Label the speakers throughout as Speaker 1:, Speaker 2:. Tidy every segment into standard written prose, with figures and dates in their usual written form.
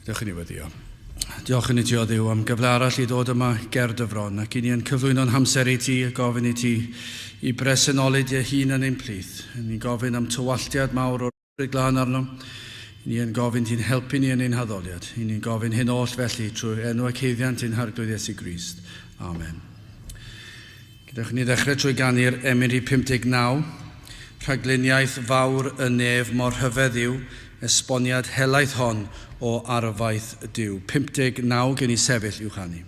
Speaker 1: Diolch yn ei weddio. Diolch yn ei ti o Dduw am gyfle arall i ddod yma ger dy fron ac i ni yn cyflwyno'n hamser i ti a gofyn i ti i bresynoli dy hun yn ein plith. Ni'n gofyn am tywalliad mawr o'r glân arno. Ni'n gofyn ti'n helpu ni yn ein haddoliad. Ni'n gofyn hyn oll felly trwy enw ac heiddiant ein harglwydd Iesu Grist. Amen. Gyda'ch ni ddechrau trwy ganu'r Emiri 59, rhagluniaeth fawr y nef mor hyfedd yw, esboniad helaeth hon o arfaeth Duw. 59 gen i sefyll i'w chanu.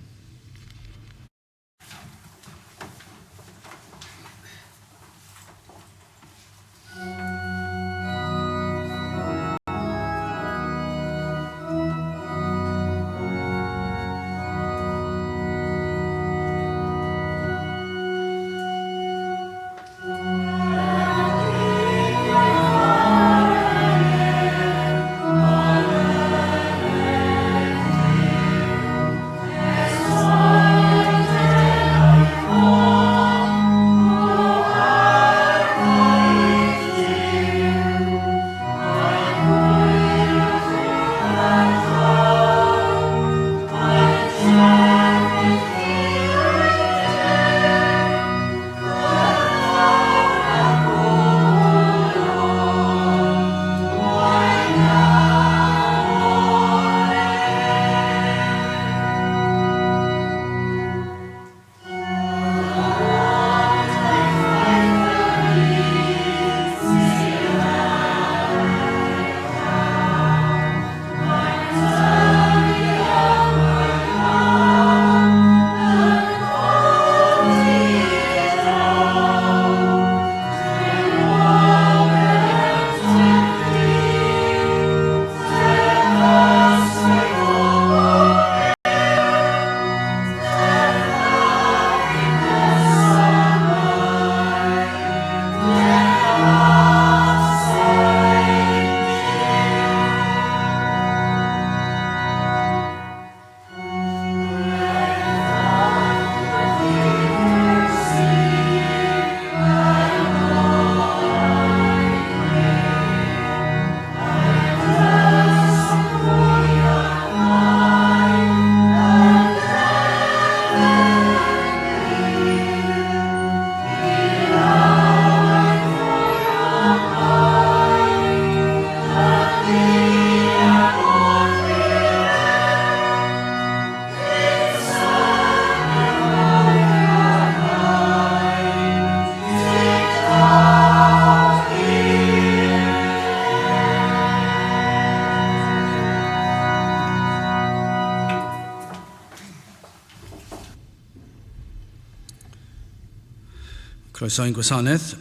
Speaker 1: Croeso'n gwasanaeth.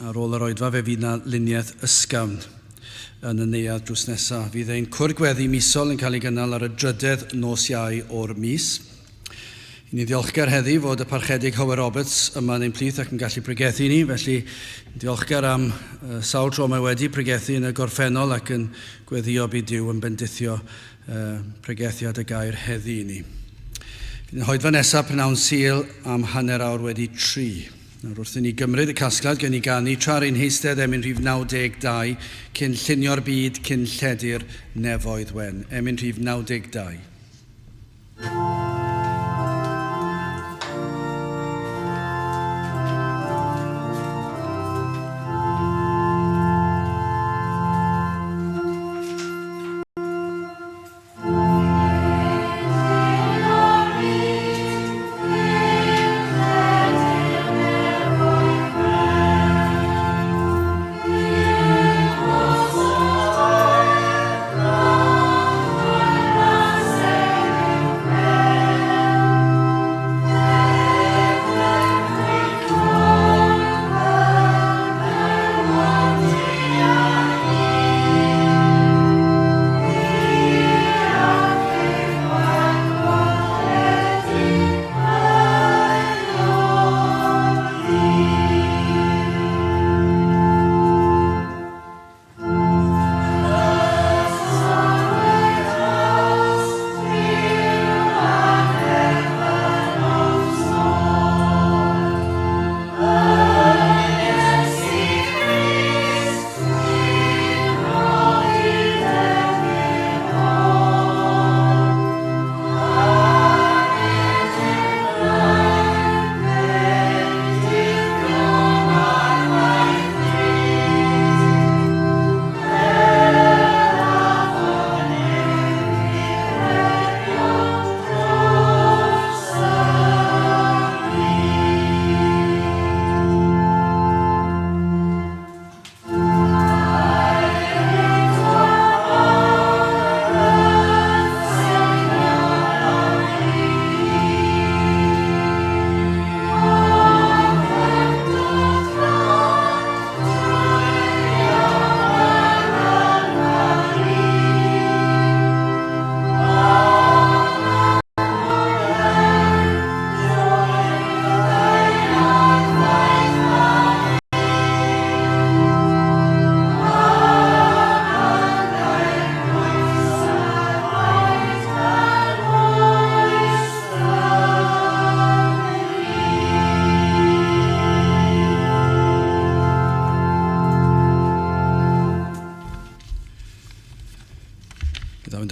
Speaker 1: Ar ôl yr oedfa fe fydd na luniaeth ysgafn yn y neuadd drws nesaf. Fydd ein cwrgweddi misol yn cael ei gynnal ar y drydydd nos Iau o'r mis. I ni ddiolchgar heddi fod y parchedig Hywel Roberts yma yn ein plith ac yn gallu pregethu ni. Felly diolchgar am sawl tro mae wedi pregethu yn y gorffennol ac yn gweddio byd Duw yn bendithio pregethiad y gair heddi i ni. Fydd yn hoedfa nesaf prynawn Sul am hanner awr wedi 3. Nawr wrth i ni gymryd y casgliad gen i ganu tra'r ein heistedd Emyn Rhif 92 cyn llunio'r byd cyn lledu'r nefoedd wen. Emyn Rhif 92.
Speaker 2: Say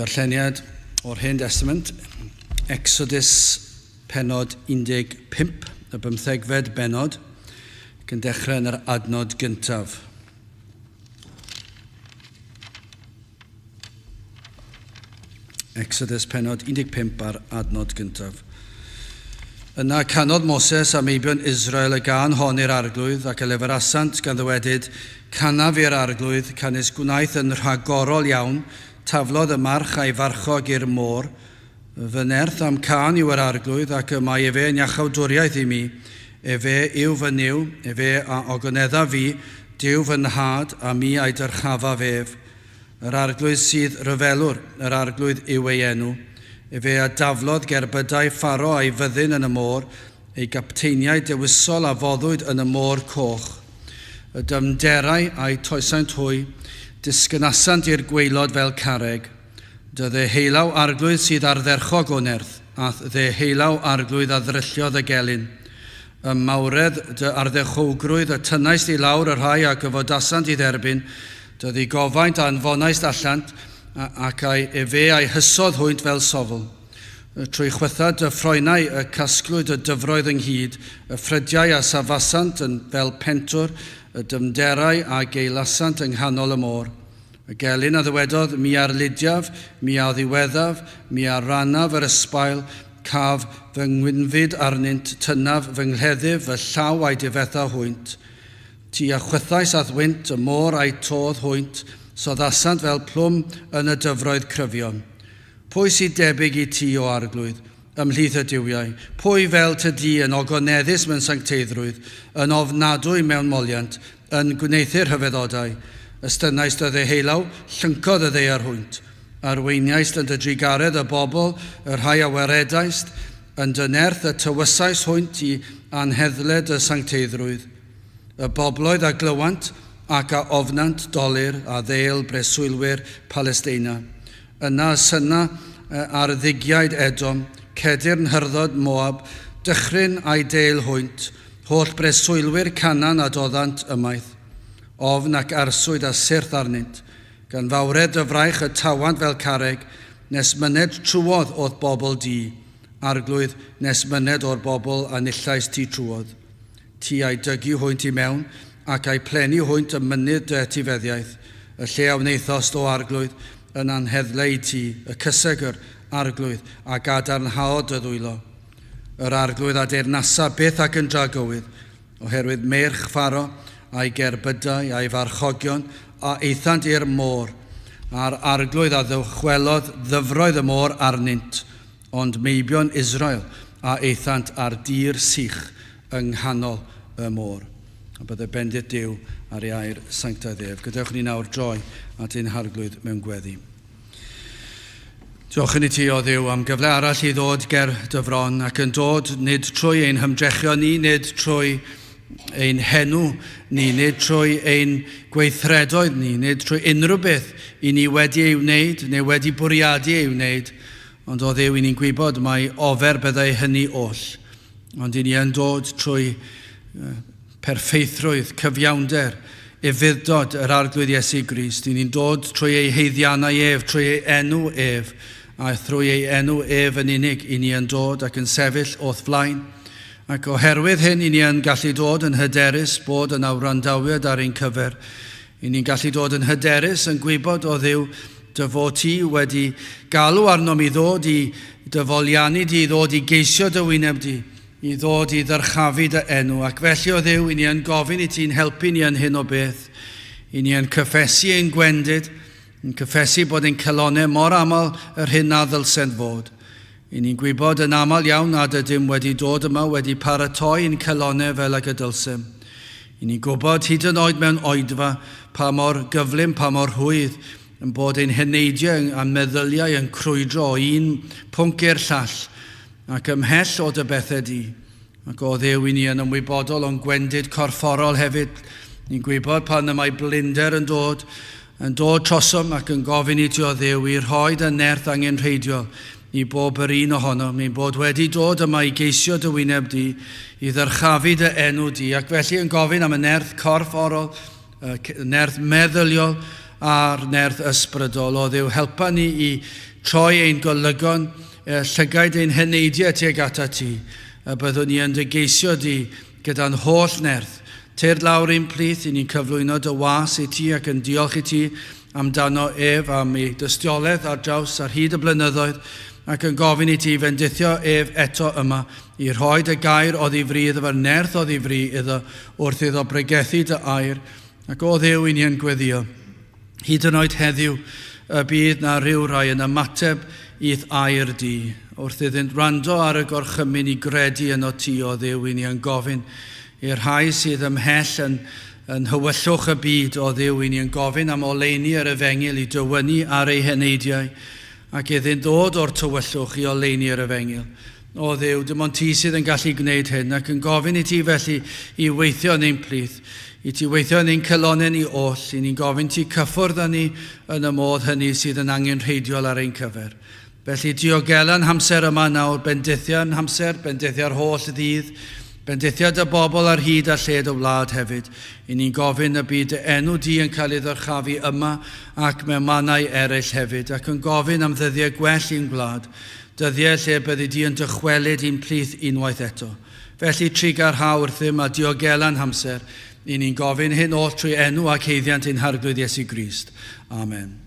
Speaker 1: Darlleniad o'r Hen Testament, Exodus penod 15, y 15fed benod, gan dechrau yn yr adnod gyntaf. Exodus penod 15 ar adnod gyntaf. Yna canodd Moses a meibion Israel y gan hon i'r arglwydd ac y leferasant gan ddywedyd canaf i'r arglwydd canis gwnaeth yn rhagorol iawn taflodd y march a'i farchog i'r môr fy nerth am can yw yr arglwydd ac y mae efe yn iachawdwriaeth i mi efe yw fy niw efe a ogonedda fi diw fy nhad a mi a'i dyrchafaf ef yr arglwydd sydd ryfelwr yr arglwydd yw ei enw efe a daflodd gerbydau pharo a'i fyddin yn y môr, ei gapteiniau dewisol a foddwyd yn y môr coch. Y dymderau a'i toesaint hwy, disgynasant i'r gwaelod fel carreg. Dydde heilaw arglwydd sydd ar dderchog o nerth, a dde heilaw arglwydd a ddrylliodd y gelyn. Y mawredd dy arddechwgrwydd y tynnais i lawr yr rhai a gyfodasant i dderbyn, dyddi gofaint a anfonaist allant, ac efe a'i hysodd hwynt fel sofl. Trwy chwythad y ffroenau y casglwyd y dyfroedd ynghyd, y ffrydiau a safasant yn fel pentwr, y dymderau a geilasant yng nghanol y môr. Y gelyn a ddywedodd, mi ar lydiaf, mi a ddiweddaf, mi ar rannaf yr ysbail, caf fy ngwynfyd arnynt, tynnaf fy nghledd fy llaw a'i difetha hwynt. Ti a chwythais ath wynt, y môr a'i todd hwynt, soddasant fel plwm yn y dyfroedd cryfion. Pwy sydd debyg i ti o arglwydd, ymhlith y diwiau? Pwy fel ty di yn ogoneddus mewn sancteiddrwydd, yn ofnadwy mewn moliant, yn gwneithir Rhyfeddodau? Ystynnais dy heilaw, llyncodd y ddei ar hwynt. Arweiniaist yn dy drigaredd y bobl, yr rhai aweredaist, yn dy nerth y tywysais hwynt i anheddled y sancteiddrwydd. Y bobloedd a glywant, ac a ofnant dolir a ddeil breswylwyr Palestina. Yna syna ar ddigiaid Edom, cedyrn hyrdod Moab, dychryn a'i deil hwynt, holl breswylwyr Canan a doddant ymaith, ofn ac arswyd a syrth arnynt, gan fawred y fraich y tawant fel carreg, nes myned trwodd o'th bobl di, arglwydd nes myned o'r bobl a nillais ti trwodd. Ti a'i dygu hwynt i mewn, ac a'i pleni hwynt y mynydd dy etifeddiaeth, y lle a wneithost o arglwydd yn anheddlau i ti, y cysegr arglwydd a gadarnhaod y ddwylo. Yr arglwydd a deyrnasa byth ac yn dragywydd, oherwydd merch pharo a'i gerbydau a'i farchogion a eithant i'r môr, a'r arglwydd a ddychwelodd ddyfroedd y môr arnynt, ond meibion Israel a eithant ar dir sych yng nghanol y môr. A byddai bendit Duw ar ei air sanctaidd ef. Gadewch ni nawr droi at ein harglwydd mewn gweddi. Diolch yn i ti o Dduw am gyfle arall i ddod ger dyfron ac yn dod nid trwy ein hymdrechion ni, nid trwy ein henw ni, nid trwy ein gweithredoedd ni, nid trwy unrhyw beth i ni wedi ei wneud neu wedi bwriadu ei wneud, ond o Dduw i ni'n gwybod mae ofer byddai hynny oll. Ond i ni yn dod trwy perfeithrwydd, cyfiawnder, efuddod yr arglwydd Iesu Grist. I ni'n dod trwy ei heiddiannau ef, trwy ei enw ef, a trwy ei enw ef yn unig i ni yn dod ac yn sefyll o'th flaen. Ac oherwydd hyn i ni yn gallu dod yn hyderus bod yn awrandawiad ar ein cyfer. I ni'n gallu dod yn hyderus yn gwybod o Dduw dy fod ti wedi galw arnom i ddod i dyfoliannu di, i ddod i geisio dy wyneb di, i ddod i ddyrchafu dy enw. Ac felly o Dduw, i ni yn gofyn i ti'n helpu ni yn hyn o beth. I ni yn cyffesu ein gwendid, yn cyffesu bod ein celonau mor aml yr hyn a ddylsen fod. I ni'n gwybod yn aml iawn nad ydym wedi dod yma wedi paratoi ein celonau fel ag y dylsem. I ni'n gwybod hyd yn oed mewn oedfa pa mor gyflym, pa mor hwydd, yn bod ein heneidiau a meddyliau yn crwydro o un pwnc i'r llall, ac ymhell o dy bethau di. Ac o Dduw i ni yn ymwybodol o'n gwendid corfforol hefyd. Ni'n gwybod pan y mae blinder yn dod trosom ac yn gofyn i ti o Dduw i rhoi dy nerth angenrheidiol i bob yr un ohono. Mi'n bod wedi dod yma i geisio dy wyneb di, i ddyrchafu dy enw di, ac felly yn gofyn am y nerth corfforol, nerth meddyliol a'r nerth ysbrydol. O Dduw, helpa ni i troi ein golygon, llygaid ein heneidiau tuag ata ti, a byddwn ni yn dy geisio di gyda'n holl nerth. Teir lawr ein plith, i ni'n cyflwyno dy was i ti ac yn diolch i ti amdano am ei dystiolaeth ar draws ar hyd y blynyddoedd, ac yn gofyn i ti fendithio eto yma i rhoi dy gair o ddifri iddo fe'r nerth o ddifri iddo wrth iddo bregethu dy air, ac o Dduw i ni yn gweddio. Hyd yn oed heddiw y bydd na rhyw rai yn ymateb i'th air di, wrth iddynt rando ar y gorchymyn i gredu yno ti o Dduw i ni yn gofyn i'r rhai sydd ymhell yn hywyllwch y byd o Dduw i ni yn gofyn am oleini yr efengil i dywynu ar ei heneidiau ac iddynt ddod o'r tywyllwch i oleini yr efengil. O Dduw, dim ond ti sydd yn gallu gwneud hyn ac yn gofyn i ti felly i weithio yn ein plith, i ti weithio yn ein cylonen i oll, i ni'n gofyn ti cyffwrdd â ni yn y modd hynny sydd yn angenrheidiol ar ein cyfer. Felly diogelan hamser yma nawr, bendithiau'n hamser, bendithiau'r holl ddydd, bendithiad y bobl ar hyd a lled o wlad hefyd. I ni'n gofyn y byd y enw di yn cael ei ddyrchafu yma ac mewn mannau eraill hefyd, ac yn gofyn am ddyddiau gwell i'n gwlad, dyddiau lle byddi di yn dychwelyd i'n plith unwaith eto. Felly trigar hawr ddim a diogelan hamser, i ni'n gofyn hyn oll trwy enw ac heiddiant ein harglwydd Iesu Grist. Amen.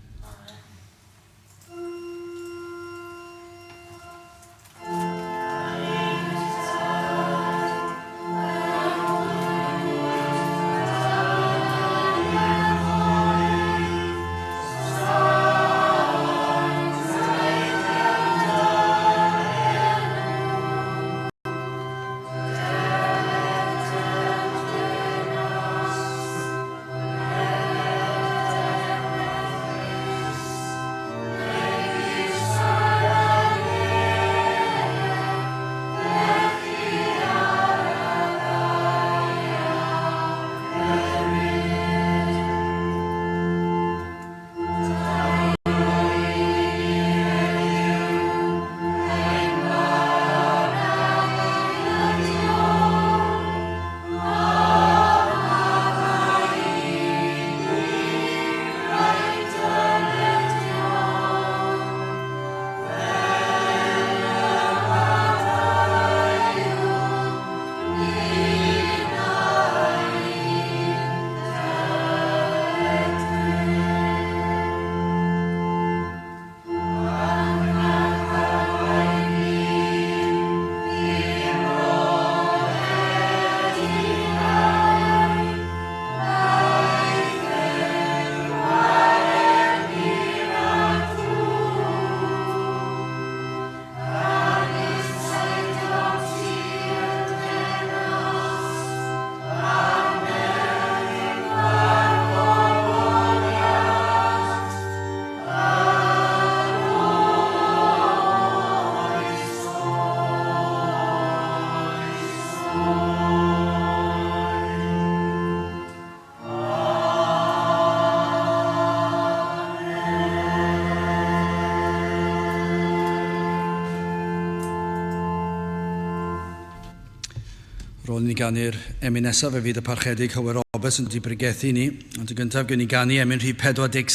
Speaker 1: Rôl ni ganu'r emyn nesaf fe fydd y parchedig Hywel Roberts yn wedi bregethu ni. Ond y gyntaf gen i ganu emyn Rhyfeddodau,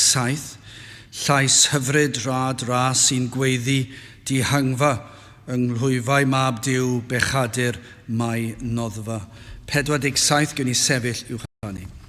Speaker 1: llais hyfryd rad ras sy'n gweiddi dihangfa yng nghlwyfau mab Duw bechadur mai noddfa. 47 gen i sefyll i'w chanu.
Speaker 2: See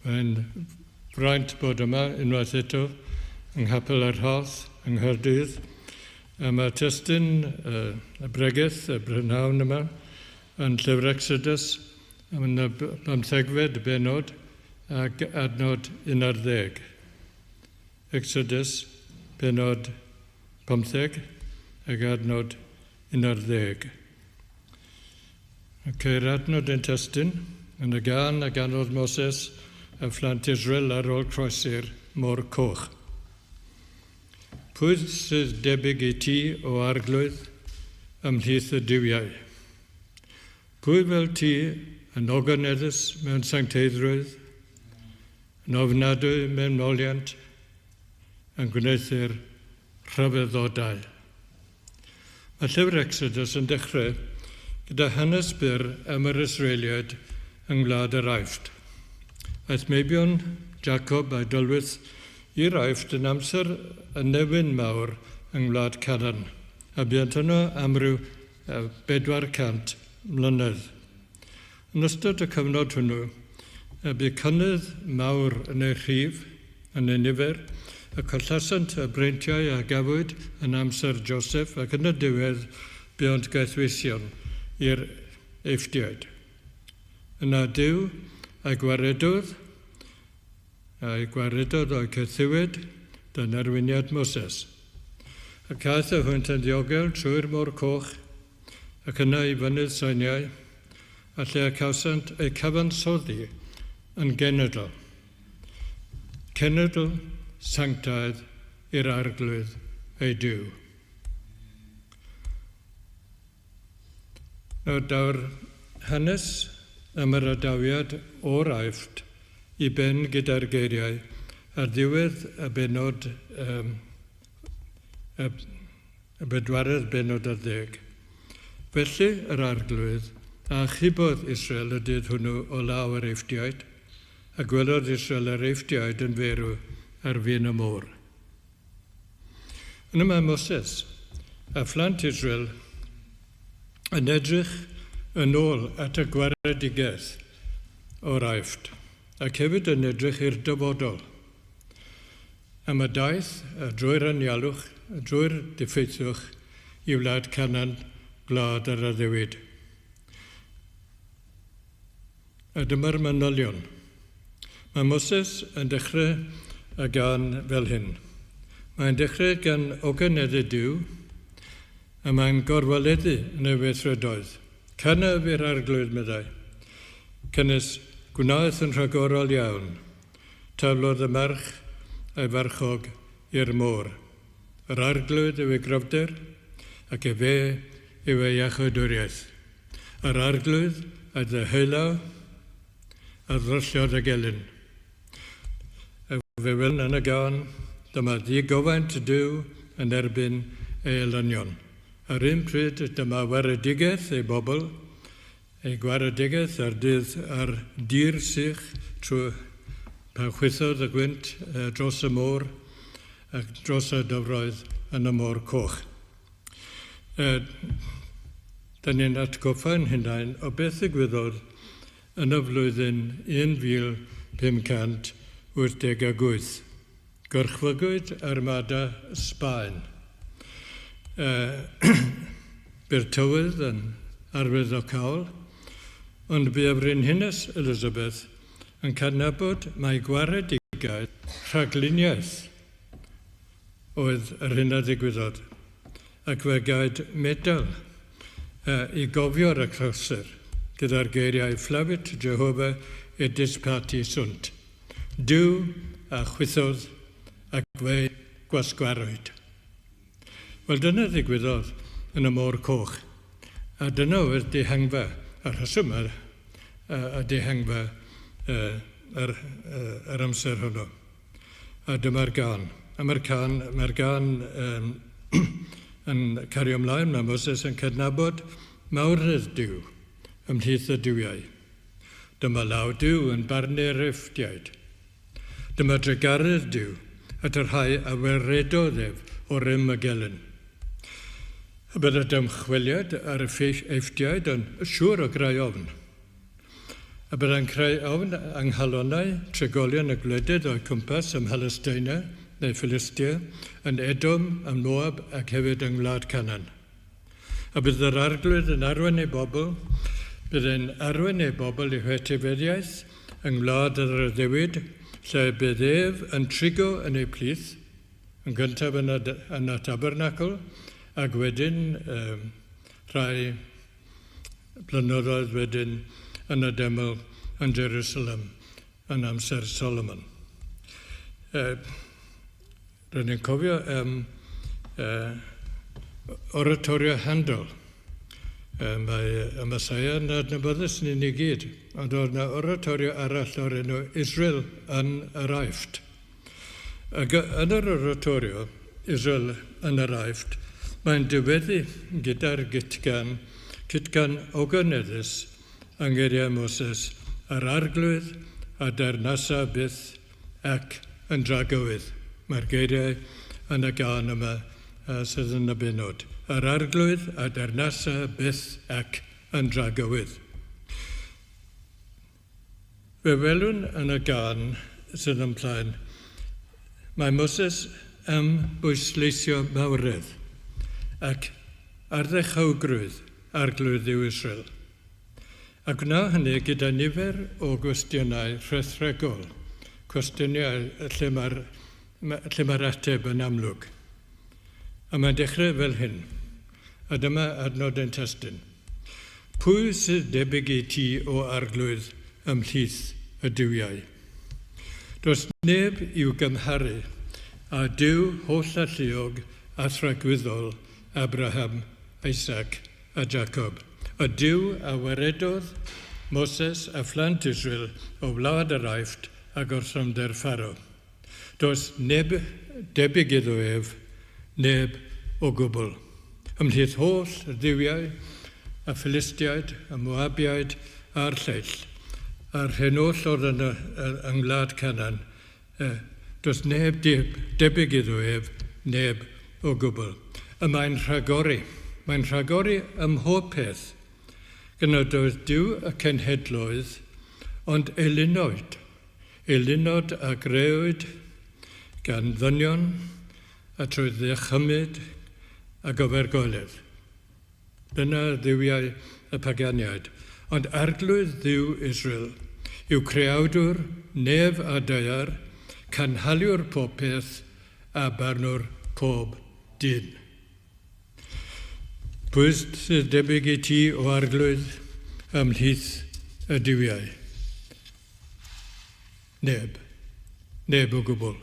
Speaker 2: Mae'n fraint bod yma unwaith eto yng Nghapel y Rhath yng Nghaerdydd. Mae testyn y bregaeth, y brynhawn yma, yn llyfr Exodus, yn y 15fed benod ac adnod 11. Exodus, benod 15 ac adnod 11. Ceir adnod yn testyn yn y gan a ganodd Moses a phlant Israel ar ôl croesi'r môr coch. Pwy sydd debyg I ti o arglwydd ymhlith y diwiau? Pwy fel ti yn ogoneddus mewn sancteiddrwydd, yn ofnadwy mewn moliant, yn gwneithir Rhyfeddodau. Mae llyfr Exodus yn dechrau gyda hanes byr am yr Israeliaid yng Ngwlad yr Aifft. Aeth meibion Jacob a dylwyth i'r Aifft yn amser y newyn mawr yng Ngwlad Canaan, a buant yno am ryw 400 mlynedd. Yn ystod y cyfnod hwnnw, bu cynnydd mawr yn ei rhif, yn ei nifer, a collasant y breintiau a gafwyd yn amser Joseph ac yn y diwedd buont gaethweision i'r Eifftiaid. Yna Duw a'i gwaredodd o'i cethiwyd dan arwiniad Moses. Ac aeth y hwynt yn ddiogel trwy'r môr coch ac yna I fynydd Sinai, a lle y cawsant ei cyfansoddi yn genedl. Cenedl sanctaidd i'r arglwydd ei Duw. Nawr daw'r hanes am yr adawiad o'r Aifft I ben gyda'r geiriau ar ddiwedd y benod y bedwaredd benod ar 10. Felly yr arglwydd a chybodd Israel y dydd hwnnw o law yr Eifftiaid, a gwelodd Israel yr Eifftiaid yn ferw ar fin y môr. Yna mae Moses a phlant Israel yn edrych yn ôl at y gwaredigaeth o'r Aifft, ac hefyd yn edrych i'r dyfodol. Am y daith drwy'r anialwch, drwy'r diffeithiwch I wlad Canaan, gwlad yr addewiyd. A dyma'r manylion. Mae Moses yn dechrau a gan fel hyn. Mae'n dechrau gan oganeddu Duw, a mae'n gorwaleddu yn ei weithredoedd. Cana fy'r arglwydd meddai. Cynnes gwnaeth yn rhagorol iawn. Taflodd y merch a'i farchog i'r môr. Yr arglwydd yw ei gryfder, ac fe yw ei iachawdwriaeth. Yr arglwydd a ddyhelaw a ddrylliodd y gelyn. A fe wel yn y gan, dyma ddigofaint Duw yn erbyn ei elynion. Ar un pryd dyma waredigaeth ei bobl, ei gwaredigaeth ar dir sych trwy pa chwythodd y gwynt dros y môr ac dros y dyfroedd yn y môr coch. Da ni'n atgoffa'n hunain o beth ddigwyddodd yn y flwyddyn 1588. Gorchfygwyd armada Sbaen. By'r tywydd yn arwyddocaol, ond bu y Frenhines Elizabeth yn cadnabod mai gwaredigaeth rhagluniaeth oedd yr hyn a ddigwyddodd, ac fe gaid medal I gofio'r achlosur gyda'r geiriau Flawit Jehovah edis pati sunt. Duw a chwythodd ac fe gwasgarwyd. Wel, dyna ddigwyddodd yn y môr coch. A dyna oedd dehangfa, a rheswm y dehangfa yr amser hwnnw. A dyma'r gan. A mae'r gan yn cario ymlaen, mae Moses yn cydnabod mawrydd Duw ymhlith y diwiau. Dyma law Duw yn barnu'r Eifftiaid. Dyma dregarydd Duw at yr rhai a weredodd o rym y gelyn. A bydd y dymchwiliad ar y Eifftiaid yn siŵr o greu ofn. A bydd yn creu awn anghalonau, tregolion y gwledydd o'i cwmpas ym Mhalestina neu Philistia, yn Edom, ym Moab ac hefyd yng Ngwlad Canan. A bydd yr arglwydd yn arwain ei bobl, bydd yn arwain ei bobl i etifeddiaeth yng Ngwlad yr Rhyfeddodau, lle bydd ef yn trigo yn ei plith, yn gyntaf yn y tabernacl, ac wedyn rhai blynyddoedd wedyn yn y deml yn Jerusalem yn amser Solomon. Rydyn ni'n cofio oratorio Handel. Mae y Mesaia yn adnabyddus ni ni gyd, ond oedd yna oratorio arall o'r enw Israel yn yr Aifft. Ac yn yr oratorio, Israel yn yr Aifft, mae'n diweddu gyda'r cytgan ogoneddus yng ngeiriau Moses, yr arglwydd a dernasa byth ac yn dragowydd. Mae'r geiriau yn y gan yma sydd yn y benod. Yr arglwydd a dernasa byth ac yn dragowydd. Fe welwn yn y gan sydd yn plaen, mae Moses am bwysleisio mawredd ac ardderchawgrwydd arglwydd yw Israel. Ac wna hynny gyda nifer o gwestiynau rhethregol, cwestiynau lle mae'r ateb yn amlwg. A mae'n dechrau fel hyn, a dyma adnod yn testyn. Pwy sydd debyg i ti o arglwydd ymhlith y diwiau? Does neb i'w gymharu a Duw holl alluog a thragwyddol Abraham, Isaac a Jacob. Y Duw a waredodd Moses a phlant Israel o wlad yr Aifft ac o'r llyfnder Pharaoh. Does neb debyg iddo ef, neb o gwbl. Ymhlith holl y ddiwiau, a Philistiaid, a Moabiaid, a'r lleill, a'r hyn oll o'r yng Ngwlad Canan, does neb debyg iddo ef, neb o gwbl. A mae'n rhagori ym mhob peth, gyda doedd Duw y cenhedloedd, ond elunod a grewyd gan ddynion, a trwy ddychymyd a gofergoeledd. Dyna ddiwiau y paganiaid. Ond arglwydd Dduw Israel yw creawdwr, nef a daiar, canhaliwr pob peth a barnwr pob dyn. Pwy sydd debyg i ti o arglwydd ymhlith y diwiau? Neb o gwbl.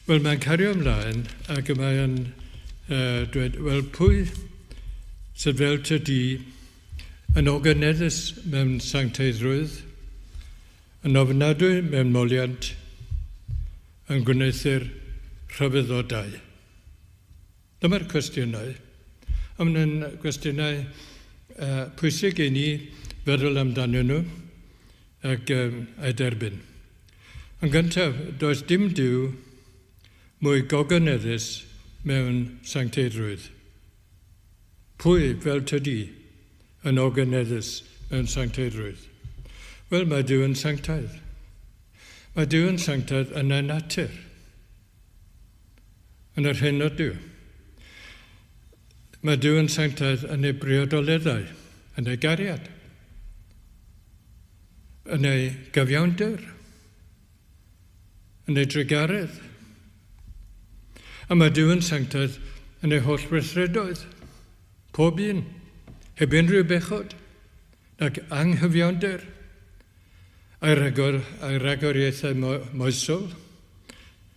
Speaker 2: Wel, mae'n cario ymlaen ac mae'n dweud, wel, pwy sydd fel ty di yn ogoneddus mewn sancteiddrwydd, yn ofnadwy mewn moliant, yn gwneithir Rhyfeddodau. Dyma'r cwestiynau. A mae'n cwestiynau pwysig i ni feddwl amdanyn nhw ac ei derbyn. Yn gyntaf, does dim Duw mwy gogoneddus mewn sancteiddrwydd. Pwy fel tydi yn ogoneddus mewn sancteiddrwydd? Wel, mae Duw yn sanctaidd. Mae Duw yn sanctaidd yn y natur, yn yr hyn o Duw. Mae Duw yn sanctaidd yn ei briodoleddau, yn ei gariad, yn ei gyfiawnder, yn ei drigaredd. A mae Duw yn sanctaidd yn ei holl weithredoedd, pob un, heb unrhyw bechod, ac anghyfiawnder, a'i ragoriaethau moesol.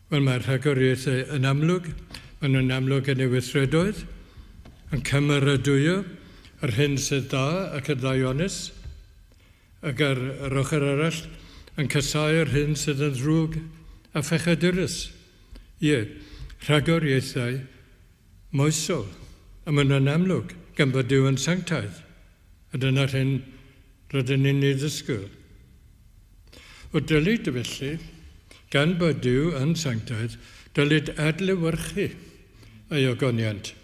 Speaker 2: Wel, mae'r ragoriaethau yn amlwg, maen nhw'n amlwg yn ei weithredoedd, yn cymeradwyo yr hyn sydd dda ac yn ddaionnus, ac ar yr ochr arall yn casau'r hyn sydd yn ddrwg a phechadurus. Rhagoriaethau moesol, a maen nhw'n amlwg gan bod Duw yn sanctaidd, a dyna'r hyn rydyn ni'n ei ddysgwyl. O dylid felly, gan bod Duw yn sanctaidd, dylid adlewyrchu ei ogoniant,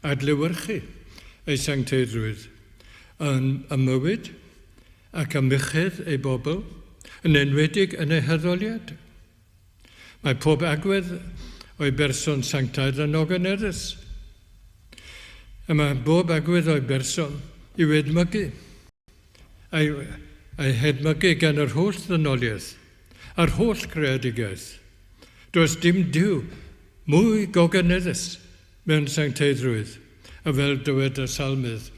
Speaker 2: adlewyrchu ei sancteiddrwydd yn ymywyd ac amychedd ei bobl, yn enwedig yn ei heddoliad. Mae pob agwedd o'i berson sanctaidd yn ogoneddus. A mae bob agwedd o'i berson i'w edmygu, a'i hedmygu gan yr holl ddynoliaeth, a'r holl creadigaeth. Does dim diw mwy gogoneddus mewn sancteiddrwydd, a fel dywed y salmydd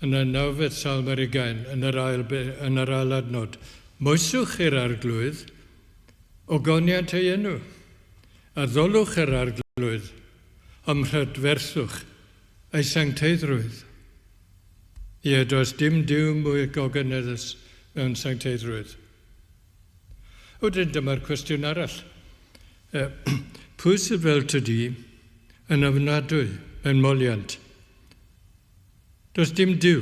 Speaker 2: yn y 9fed salm ar 20 yn yr ail adnod. Moeswch i'r arglwydd o goniant ei enw, a ddolwch i'r arglwydd am rhydferthwch ei sancteiddrwydd. Ie, does dim diw mwy gogoneddus mewn sancteiddrwydd. Wedyn dyma'r cwestiwn arall. Pwy sydd fel tydi yn ofnadwy mewn moliant? Does dim diw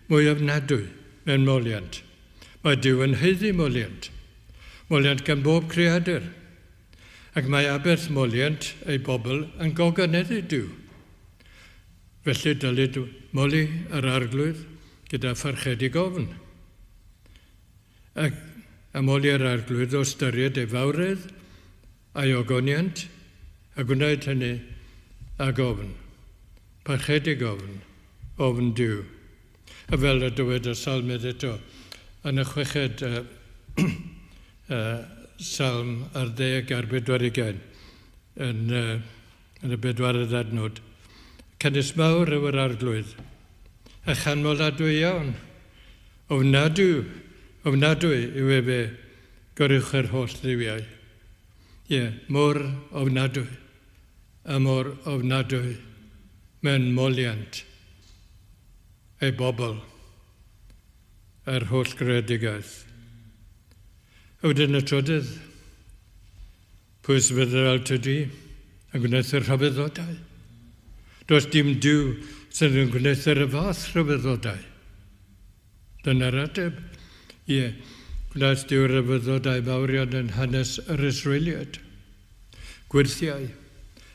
Speaker 2: mwy ofnadwy mewn moliant. Mae diw yn heiddi moliant. Moliant gan bob creadur. Ac mae aberth moliant ei bobl yn gogoneddu diw. Felly dylid moli yr arglwydd gyda pharchedig ofn. Ac moli yr arglwydd o ystyried ei fawredd a'i ogoniant, a gwneud hynny ag ofn. Parchedig ofn, ofn diw. A fel y dywed y salmydd eto, yn y 6 salm ar 10 ar 40 yn y 4 adnod. Cynnes mawr yw yr arglwydd, a chanmoladwy iawn. Ofnadwy yw efe gorywch yr holl ddiwiau. Ie, mor ofnadwy, a mor ofnadwy mewn moliant ei bobl, yr holl greadigaeth. A wedyn y trydydd, pwy sydd fydd yr altydi yn gwneud yr rhyfeddodau? Does dim diw sydd yn gwneud yr y fath rhyfeddodau. Dyna'r ateb. Ie, gwnaeth diw'r rhyfeddodau mawrion yn hanes yr Israeliad. Gwerthiau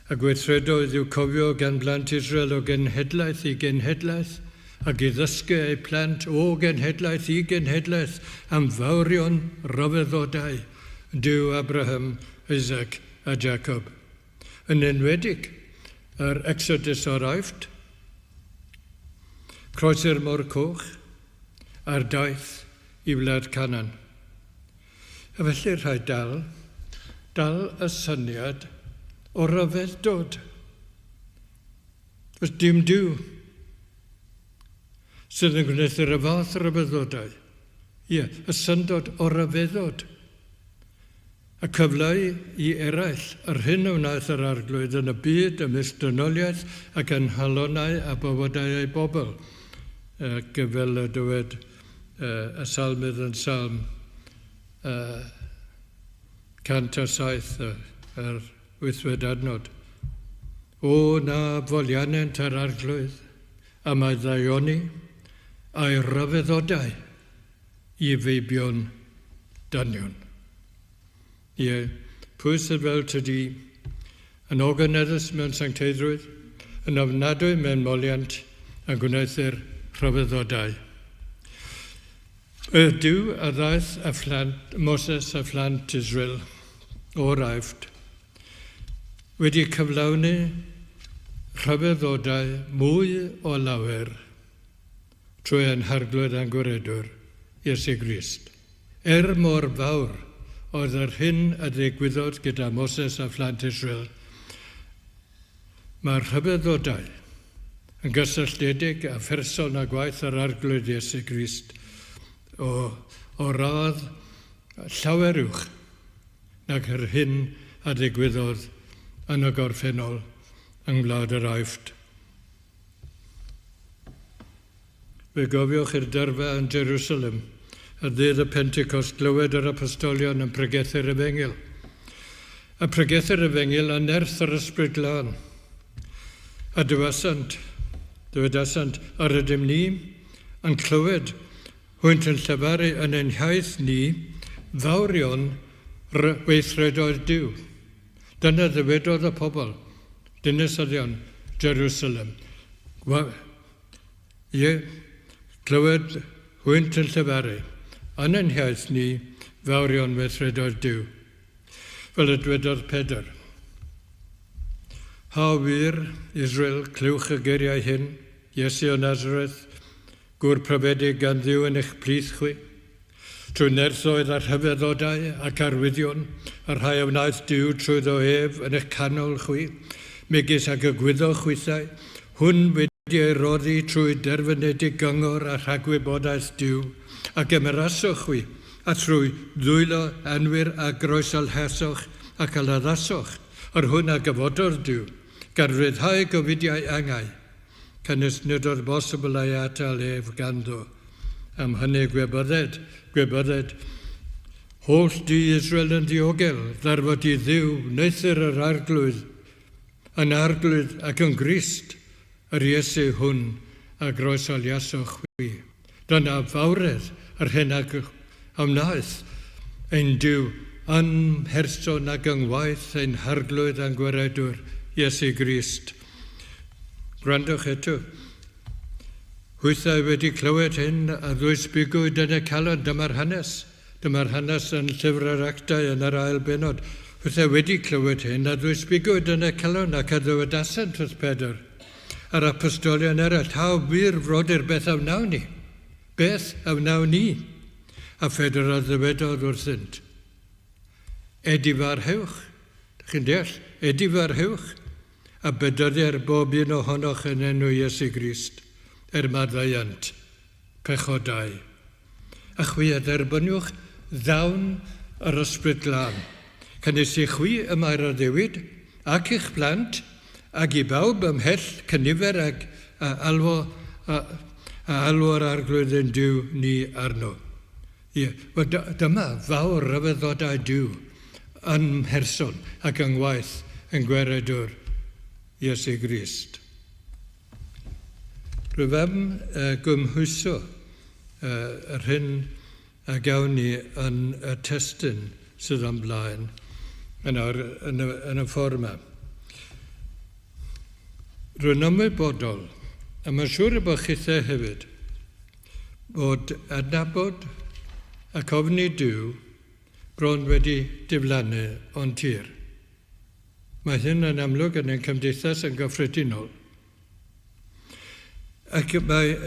Speaker 2: a gweithredoedd yw cofio gan blant Israel o genhedlaeth i genhedlaeth, ac i ddysgu eu plant o genhedlaeth i genhedlaeth am fawrion rhyfeddodau, Duw Abraham, Isaac a Jacob. Yn enwedig yr Exodus o'r Aifft, croesi'r Môr Coch, a'r daith i wlad Canan. A felly rhaid dal y syniad o ryfeddod. Oes dim diw sydd yn gwneud yr y fath ryfeddodau. Ie, y syndod o ryfeddod. A cyfleu i eraill yr hyn o wnaeth yr arglwydd yn y byd ymysg dynoliaeth ac yn halonau a bywydau ei bobl. Gyfel y dywed y salmydd yn salm 107 yr 8fed adnod. O na folianent yr arglwydd am ei ddaioni a'i ryfeddodau i feibion dynion. Ie, pwy sydd fel tydi yn ogoneddus mewn sancteiddrwydd, yn ofnadwy mewn moliant a gwneud yr rhyfeddodau. Dyw a ddaeth Moses a phlant Israel o'r Aifft wedi cyflawni rhyfeddodau mwy o lawer trwy ein harglwydd a'n gwiredwr Iesu Grist. Mor fawr oedd yr hyn a ddigwyddodd gyda Moses a phlant Israel, mae'r rhyfeddodau yn gysylltiedig a pherson a gwaith yr arglwydd Iesu Grist o radd llawer uwch nag yr hyn a ddigwyddodd yn y gorffennol yng Ngwlad yr Aifft. Fe gofiwch i'r dyrfa yn Jerusalem a ddydd y Pentecost glywed yr apostolion yn pregethu'r Efengil. A pregethu'r Efengil a nerth yr Ysbryd Glân. A dywedasant ar ydym ni yn clywed hwynt yn llefaru yn ein hiaith ni fawrion weithredoedd Duw. Dyna ddywedodd y pobl, dinasyddion Jerusalem. Ie, clywed hwynt yn llefaru yn ein hiaith ni fawrion weithredoedd fel y dwedodd Pedr. Ha wir, Israel, clywch y geiriau hyn, Iesu o Nazareth, gŵr profedig gan Dduw yn eich plith chwi, trwy nerthoedd a rhyfeddodau ac arwyddion, a rhai a wnaeth Dduw trwy ddo ef yn eich canol chwi, megis ac y gwyddo chwithau, hwn wedi ei roddi trwy derfynedig gyngor a rhagwybodaeth Dduw, ac ymyraswch chwi, a trwy ddwylo anwyr a groesalhesoch ac aladdasoch, ar hwn a gyfododd Dduw, gan ryddhau gofidiau angau, cynnes nid oedd bosibl ei atal ef ganddo. Am hynny gwybodded, holl di Israel yn diogel, ddarfod I Dduw, wneithir yr arglwydd, yn arglwydd ac yn Grist, yr Iesu hwn a groesoliasoch chwi. Dyna fawredd yr hyn ag ymnaeth ein Dduw yn person ac yn waith ein harglwydd a'n gweredwr Iesu Grist. Gwrandwch eto. Hwythau wedi clywed hyn a ddwysbigwyd yn y calon. Dyma'r hanes. Dyma'r hanes yn llyfr yr actau yn yr ail benod. Hwythau wedi clywed hyn a ddwysbigwyd yn y calon ac a ddywedasant wrth Pedr. A'r apostolion eraill, ha wir frodyr beth a wnawn ni? Beth a wnawn ni? A Pedr a ddywedodd wrthynt. Edifarhewch. Chi'n deall? Edifarhewch. A bedyddi'r bob un ohonoch yn enw Iesu Grist, maddeiant, pechodau. A chwi a dderbyniwch ddawn yr ysbryd glân. Cynnes I chwi y mae'r addewid ac i'ch plant ac I bawb ymhell cynifer ag alwo'r arglwydd yn Dduw ni arno. Dyma fawr rhyfeddodau Dduw yn person ac yn waith yn gweredwr Iesu Grist. Rwyfam gymhwyso yr hyn a gawn ni yn y testyn sydd o'n blaen yn y ffordd yma. Rwy'n ymwybodol, a mae'n siŵr y bod chithau hefyd, bod adnabod ac ofni Dduw bron wedi diflannu o'n tir. Mae hyn yn amlwg yn ein cymdeithas yn gyffredinol. Ac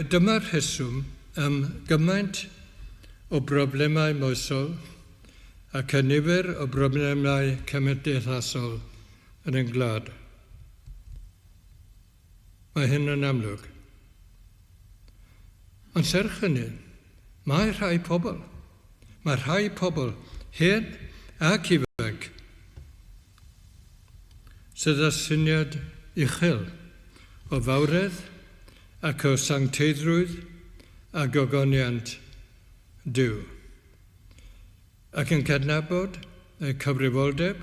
Speaker 2: dyma'r rheswm am gymaint o broblemau moesol ac nifer o broblemau cymdeithasol yn ein gwlad. Mae hyn yn amlwg. Ond serch hynny, mae rhai pobl, hen ac ifanc, sydd â syniad uchel o fawredd ac o sancteiddrwydd a gogoniant Dduw, ac yn cydnabod y cyfrifoldeb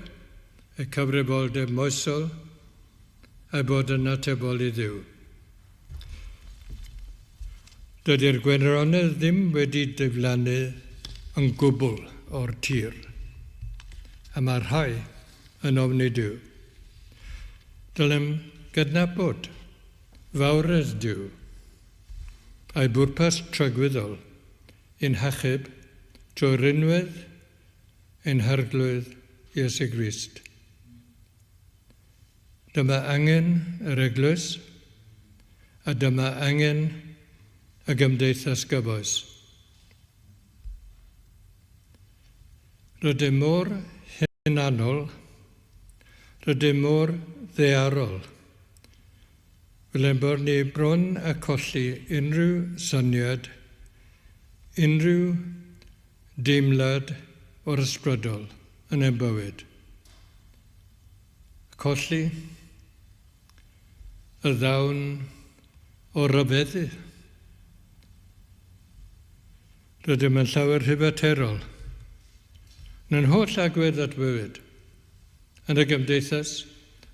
Speaker 2: moesol, a bod yn atebol I Dduw. Dydy'r gwirionedd ddim wedi diflannu yn gwbl o'r tir, a mae rhai yn ofni Dduw. Dylem gydnabod fawredd Dduw a'i bwrpas tragwyddol i'n hachub trwy'r unwedd ein harglwydd Iesu Grist. Dyma angen yr eglwys a dyma angen y gymdeithas gyfoes. Rydym mor hunanol, rydym mor ddearol, fel ein bod ni bron a colli unrhyw syniad, unrhyw deimlad o'r ysbrydol yn ein bywyd. Colli y ddawn o ryfeddu. Rydym yn llawer rhyfaterol yn holl agwedd at bywyd, yn y gymdeithas,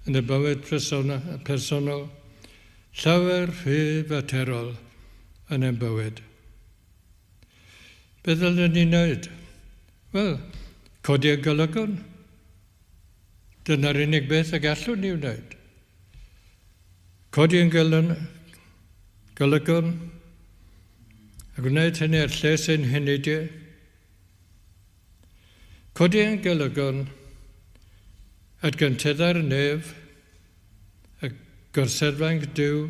Speaker 2: yn y bywyd personol, llawer rhyfaterol yn ein bywyd. Beth ydyn ni'n wneud? Wel, codi y golygon. Dyna'r unig beth y gallwn ni wneud. Codi yn golygon, a gwneud hynny ar lles ein hynidiau, Codi yn golygon at gynteddau'r nef, a gorsedfaint diw,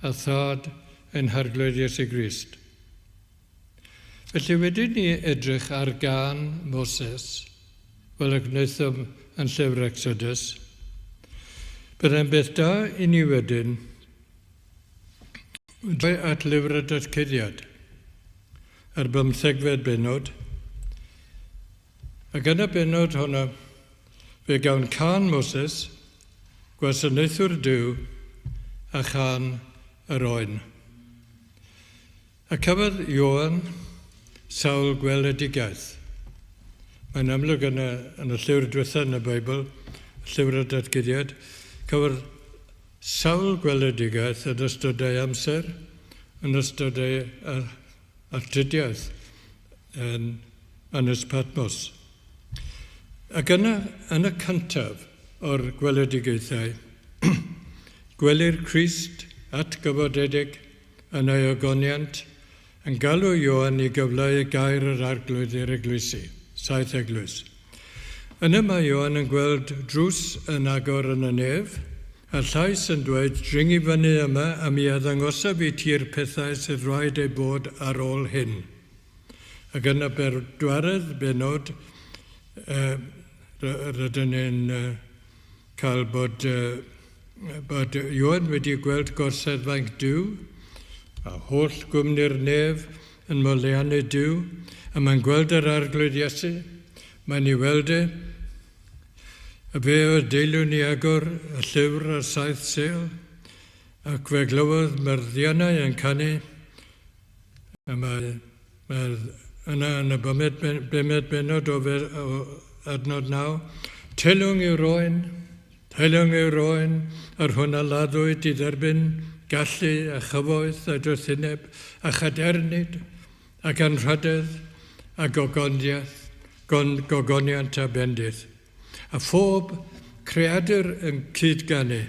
Speaker 2: a thad yn harglwydd Iesu Grist. Felly wedi ni edrych ar gan Moses, fel y gwnaethom yn llyfr Exodus, byddai'n beth da i ni wedyn drwy at lyfr y datcuddiad ar 15 benod, ac yn y benod hwnna fe gawn can Moses, gwasanaethwr Duw a chan yr oen. A cafodd Ioan sawl gweledigaeth. Mae'n amlwg yn y llyfr diwethaf yn y Beibl, llyfr y datguddiad, cafodd sawl gweledigaeth yn ystod ei amser, yn ystod ei artudiaeth yn Ynys Patmos. Ac yn y cyntaf o'r gweledigaethau, gwelir Crist atgyfodedig yn ei ogoniant yn galw Ioan i gyfleu gair yr arglwydd i'r eglwysi, 7 eglwys. Yna mae Ioan yn gweld drws yn agor yn y nef, a llais yn dweud, dringi fyny yma a mi addangosaf i ti'r pethau sydd rhaid ei bod ar ôl hyn. Ac yn y bedwaredd benod, rydyn ni'n cael bod Ioan wedi gweld gorsedfaint Duw, a holl gwmni'r nef yn moliannu Duw, a mae'n gweld yr arglwydd Iesu, mae'n ei weld e, a fe o deilwn i agor y llyfr ar 7 sêl, ac fe glywodd myrdiannau yn canu, a mae yna yn y 5 benod o adnod 9, Telwng yw'r oen, ar hwnna laddwyd i dderbyn gallu a chyfoeth a dwrthyneb a chadernid ac anrhydedd a gogoniant a bendith. A phob creadur yn cydganu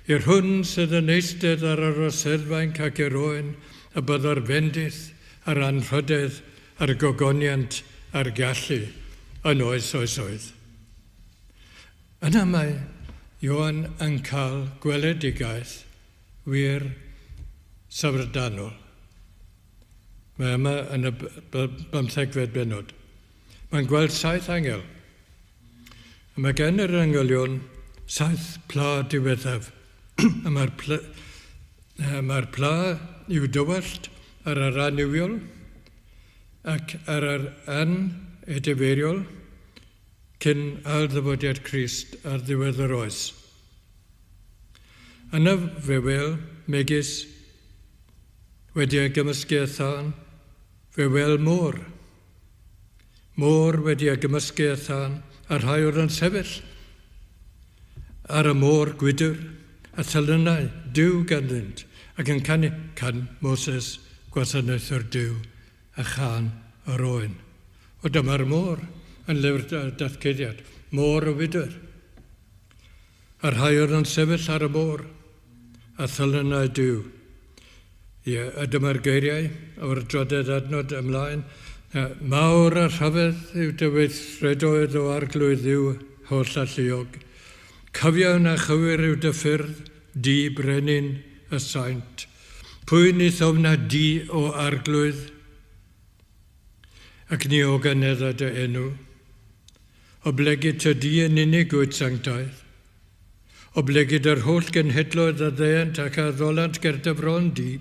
Speaker 2: i'r hwn sydd yn eistedd ar yr osedfaint ac i'r oen a byddai'r bendith a'r anrhydedd a'r gogoniant a'r gallu yn oes. Yna mae Ioan yn cael gweledigaeth wir safrdanol. Mae yma yn y 15 benod. Mae'n gweld 7 angel. A mae gen yr angelion 7 pla diwethaf. Mae'r pla i'w dywallt ar yr aniwiol ac ar yr edifeiriol cyn ail-ddyfodiad Crist ar ddiwedd yr oes. Yna fe wel megis wedi ei gymysgu a thân, fe wel môr. Môr wedi ei gymysgu a thân, a rhai o'r yn sefyll ar y môr gwydr, a thalynau Duw ganddynt, ac yn canu can Moses gwasanaethwr Duw a chan yr oen. O dyma'r môr yn lyfr datcuddiad, môr o wydr. A rhai o'r yn sefyll ar y môr, a thalynau Duw. A dyma'r geiriau o'r drodedd adnod ymlaen. Mawr a rhyfedd yw dyweithredoedd o arglwydd yw holl alluog. Cyfiawn a chywir yw dyffyrdd, di brenin y saint. Pwy ni thofna di o arglwydd, ac ni o ganedda dy enw. Oblegid ty di yn unig wyt sanctaidd. Oblegid yr holl genhedloedd a ddeiant ac a ddolant ger dyfron di.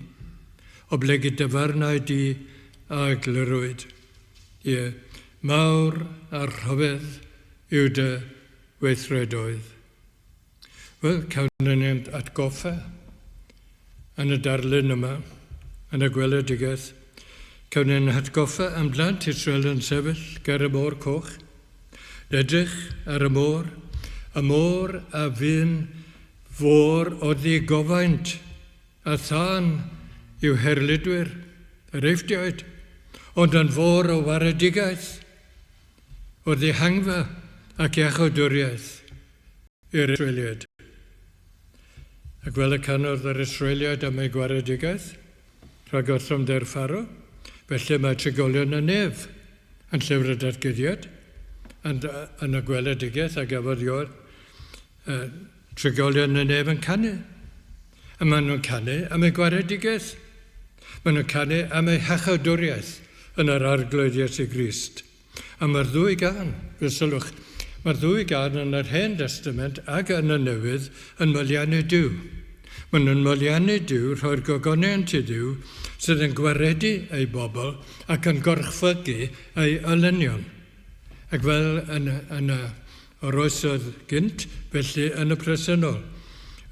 Speaker 2: Oblegid dyfarnau di a glyrwyd. Mawr a rhyfedd yw dy weithredoedd. Wel, cawn ni'n atgoffa yn y darlun yma, yn y gweledigaeth, cawn ni'n atgoffa am blant Israel yn sefyll ger y môr coch, edrych ar y môr a fy'n fôr o ddigofaint a thân yw herludwyr, yr eifftioed, ond yn fôr o waredigaeth, o ddihangfa ac iachawdwriaeth i'r Israeliad. Ac fel y canodd yr Israeliad am ei gwaredigaeth, rhag wrthom der ffaro, felly mae trigolion y nef yn llyfr y datguddiad, yn y gweledigaeth a gafodd io'r trigolion yn ef yn canu. A maen nhw'n canu am eu gwaredigaeth. Maen nhw'n canu am eu hechawdwriaeth yn yr arglwydd Iesu Grist. A mae'r ddwy gan, fe sylwch, mae'r ddwy gan yn yr Hen Testament ac yn y Newydd yn mylianu Duw. Maen nhw'n mylianu Duw, rhoi'r gogoniant i Duw, sydd yn gwaredu ei bobl ac yn gorchfygu ei olynion. Ac fel yn yr oesoedd gynt, felly yn y presennol.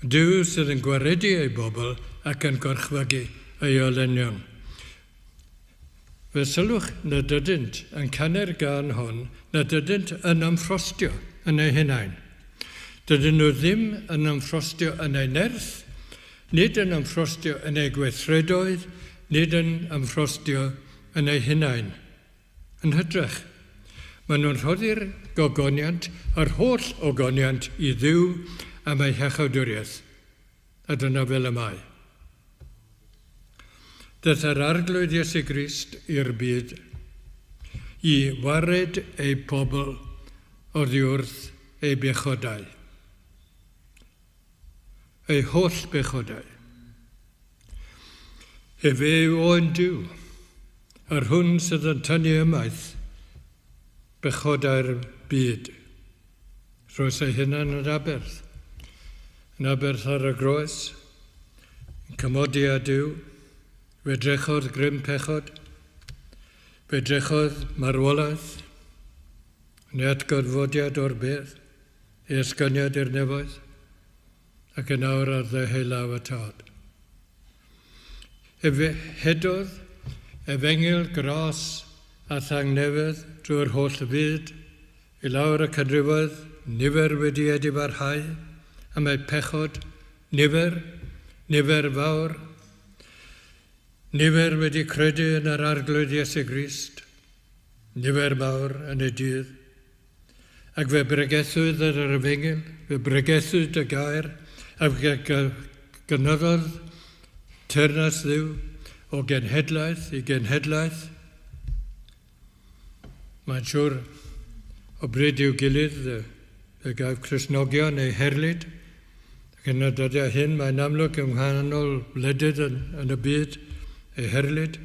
Speaker 2: Duw sydd yn gwaredu ei bobl ac yn gorchfygu ei olynion. Fe sylwch nad ydynt yn canu'r gan hon, nad ydynt yn ymffrostio yn eu hunain. Dydyn nhw ddim yn ymffrostio yn eu nerth, nid yn ymffrostio yn eu gweithredoedd, nid yn ymffrostio yn eu hunain. Yn hytrach, maen nhw'n rhoddi'r gogoniant, yr holl ogoniant i Dduw am ei hechawdwriaeth. A dyna fel y mae. Daeth yr arglwydd Iesu Grist i'r byd i wared ei pobl oddi wrth ei bechodau. Ei holl bechodau. E fe o'n Duw, ar hwn sydd yn tynnu ymaith bechodau'r byd. Roes ei hunan yn aberth. Yn aberth ar y groes, yn cymodi â Duw, fe drechodd grym pechod, fe drechodd marwolaeth, yn atgorfodiad o'r beth, ei esgyniad i'r nefoedd, ac yn awr ar ddehelaw y tad. E fe hedodd efengil gras a thangnefedd drwy'r holl fyd, i lawr y cynryfoedd, nifer wedi ei barhau, am ei pechod, nifer fawr, nifer wedi credu yn yr arglwydd Iesu Grist, nifer mawr yn y dydd, ac fe bregethwyd yr efengil, fe bregethwyd y gair, ac fe gynyddodd teyrnas Dduw o genhedlaeth i genhedlaeth. Mae'n siŵr o bryd i'w gilydd y gaf Cristnogion ei herlyd, ac yn y dyddiau hyn mae'n amlwg yng nghanol wledydd yn y byd, ei herlyd,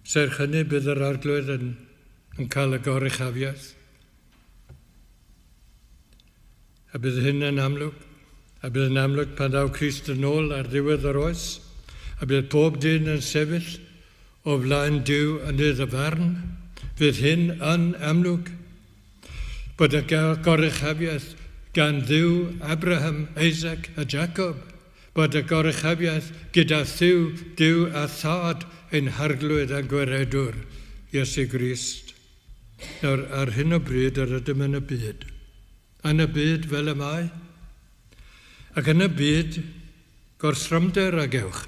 Speaker 2: serch hynny bydd yr arglwydd yn cael y goruchafiaeth. A bydd hyn yn amlwg, a bydd yn amlwg pan daw Crist yn ôl ar ddiwedd yr oes, a bydd pob dyn yn sefyll o flaen Duw yn iddo farn, bydd hyn yn amlwg, bod y goruchafiaeth gan Dduw Abraham, Isaac a Jacob, bod y goruchafiaeth gyda Dduw a thad ein harglwydd a gweredwr, Iesu Grist. Nawr, ar hyn o bryd yr ydym yn y byd. Yn y byd fel y mae. Ac yn y byd, gorsrymder a gewch.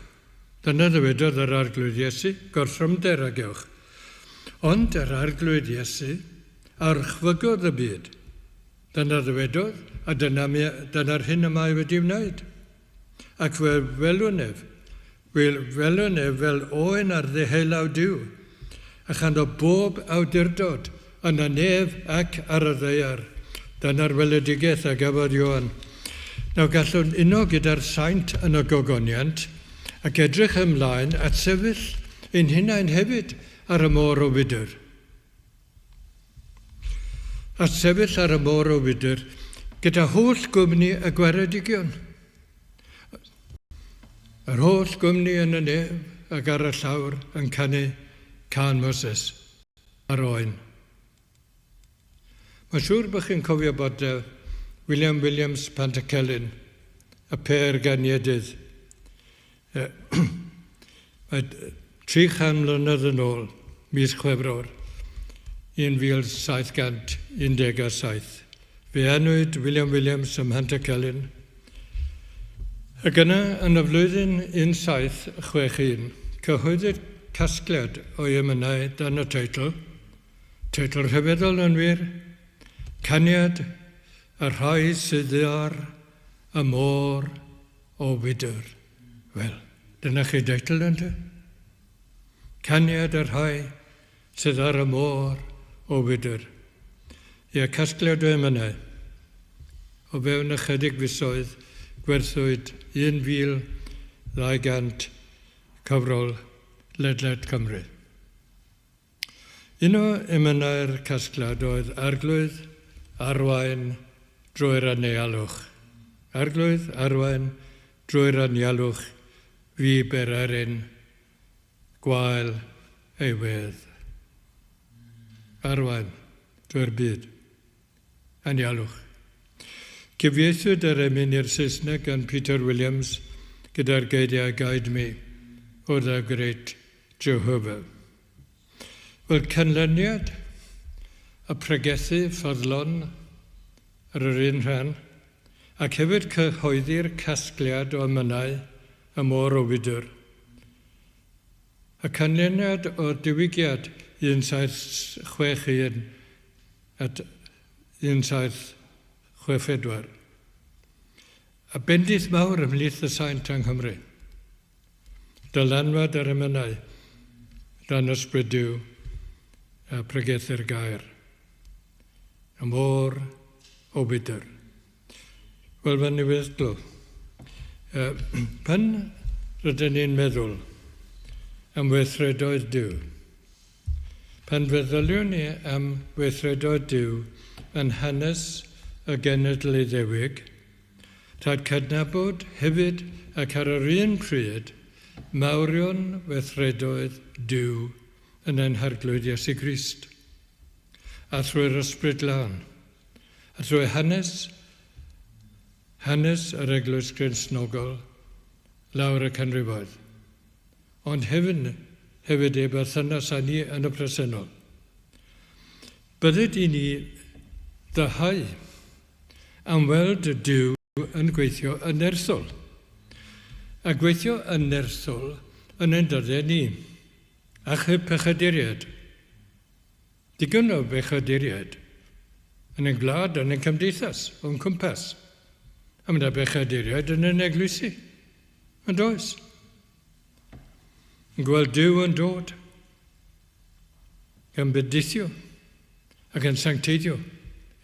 Speaker 2: Dyna ddywedodd yr arglwydd Iesu, gorsrymder a gewch. Ond yr arglwydd Iesu archfygodd y byd. Dyna ddywedodd, a dyna'r hyn y mae wedi wneud. Ac fe felwnef fel oen ar ddehelaw Duw, a chan o bob awdurdod yn y nef ac ar y ddeiar. Dyna'r weledigaeth a gafodd Ioan. Nawr gallwn uno gyda'r saint yn y gogoniant ac edrych ymlaen at sefyll ein hunain hefyd ar y môr o wydr. At sefyll ar y môr o wydr gyda holl gwmni y gwaredigion. Yr holl gwmni yn y nef ac ar y llawr yn canu can Moses ar oen. Mae'n siŵr bod chi'n cofio bod William Williams Pantycelyn, y pêr ganiedydd, 300 mlynedd yn ôl, mis Chwefror, 1717. Fe enwyd William Williams ym Mhantycelyn. Ac yna, yn y flwyddyn 1761, cyhoeddwyd casgliad o emynau dan y teitl rhyfeddol yn wir, Caniad y rhai sydd ar y môr o wydr. Wel, dyna chi deitl yn te? Caniad y rhai sydd ar y môr o wydr. i'r casgliad o emynau. O fewn ychydig fisoedd, gwerthwyd 1,200 cyfrol ledled Cymru. Un o emynau'r casgliad oedd arglwydd, arwain, drwy'r anialwch. Arglwydd, arwain, drwy'r anialwch, fi bererin, gwael, eiwedd. Arwain, drwy'r byd, anialwch. Cyfieithwyd yr emyn i'r Saesneg gan Peter Williams gyda'r geiriau Guide Me o The Great Jehovah. Wel, canlyniad y pregethu ffyddlon ar yr un rhan, ac hefyd cyhoeddi'r casgliad o emynau y môr o wydr. Y canlyniad o'r diwygiad 1761 at 1764. A bendith mawr ymhlith y saint yng Nghymru. Dylanwad ar emynau dan ysbrydiw a pregethu'r gair. Y môr o wydr. Wel, fan ni weddglo. Pan rydyn ni'n meddwl am weithredoedd Duw, pan feddyliwn ni am weithredoedd Duw yn hanes y genedl Iddewig, rhaid cydnabod hefyd ac ar yr un pryd mawrion weithredoedd Duw yn ein harglwydd Iesu Grist, a trwy'r ysbryd lan, a trwy hanes yr eglwys Gristnogol lawr y canrifoedd, ond hefyd ei berthynas â ni yn y presennol. Bydded i ni ddehau am weld y Duw yn gweithio yn nerthol, a gweithio yn nerthol yn ein dyddiau ni, a pechaduriaid. Digon o bechaduriaid yn ein gwlad, yn ein cymdeithas, o'n cwmpas. A mae bechaduriaid yn ein eglwysi, yn does. Yn gweld Duw yn dod, gan bedithio ac yn sancteiddio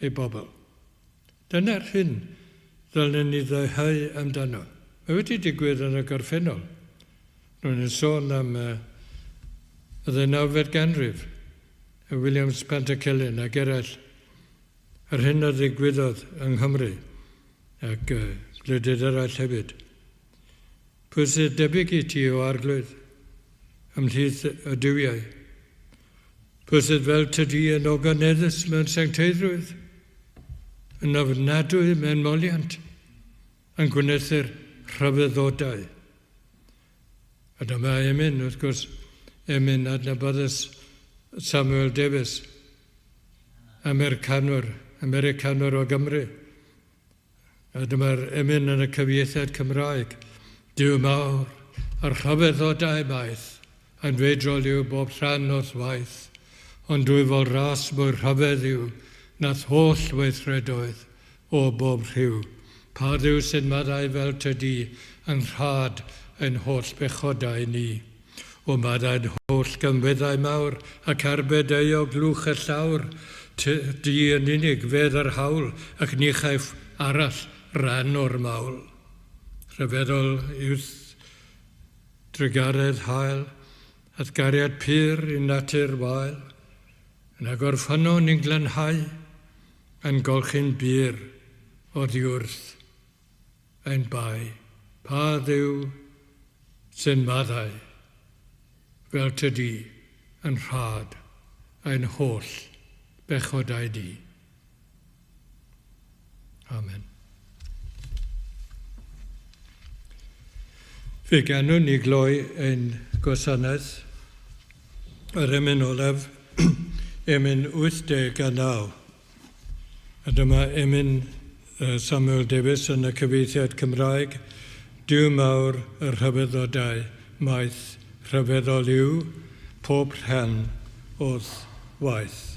Speaker 2: ei bobl. Dyna'r hyn ddylen ni ddehau amdano. Mae wedi digwydd yn y gorffennol. Rwy'n yn sôn am y 19fed ganrif, y Williams Pantycelyn ac eraill, yr hyn a ddigwyddodd yng Nghymru ac gwledydd eraill hefyd. Pwy sydd debyg i ti o arglwydd ymhlith y diwiau? Pwy sydd fel tydi yn ogoneddus mewn sancteiddrwydd, yn ofnadwy mewn moliant, yn gwneithu'r Rhyfeddodau. A dyma emyn, wrth gwrs, emyn adnabyddus Samuel Davies, Americanwr o Gymru. A dyma'r emyn yn y cyfieithiad Cymraeg. Duw mawr, ar Rhyfeddodau maith, a'n fedrol yw bob rhan o'r waith, ond dwi fel ras mwy rhyfedd yw, nath holl weithredoedd o bob rhyw. Pa Dduw sy'n maddau fel tydi, yn rhad ein holl bechodau ni. O maddau'n holl gymwyddau mawr, ac arbedau o glwch y llawr, di yn unig fedd yr hawl, ac ni chaiff arall ran o'r mawl. Rhyfeddol yw'th drygaredd hael, ath gariad pyr i natur wael, yn agorffynno ni'n glanhau, yn golchi'n byr o ddiwrth ein bai. Pa Dduw sy'n maddau, fel tydi yn rhad ein holl bechodau di. Amen. Fe ganwn ni gloi ein gwasanaeth yr emyn olaf, emyn 89. A dyma emyn Samuel Davies yn y cyfieithiad Cymraeg. Duw mawr y Rhyfeddodau maith, rhyfeddol yw pob rhan o'r waith.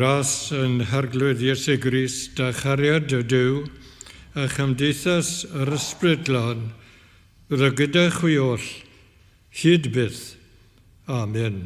Speaker 2: ras yn harglwydd Iesu Grist a chariad y Duw a chymdeithas yr ysbryd lan, bydd gyda chwi oll, hyd byth. Amen.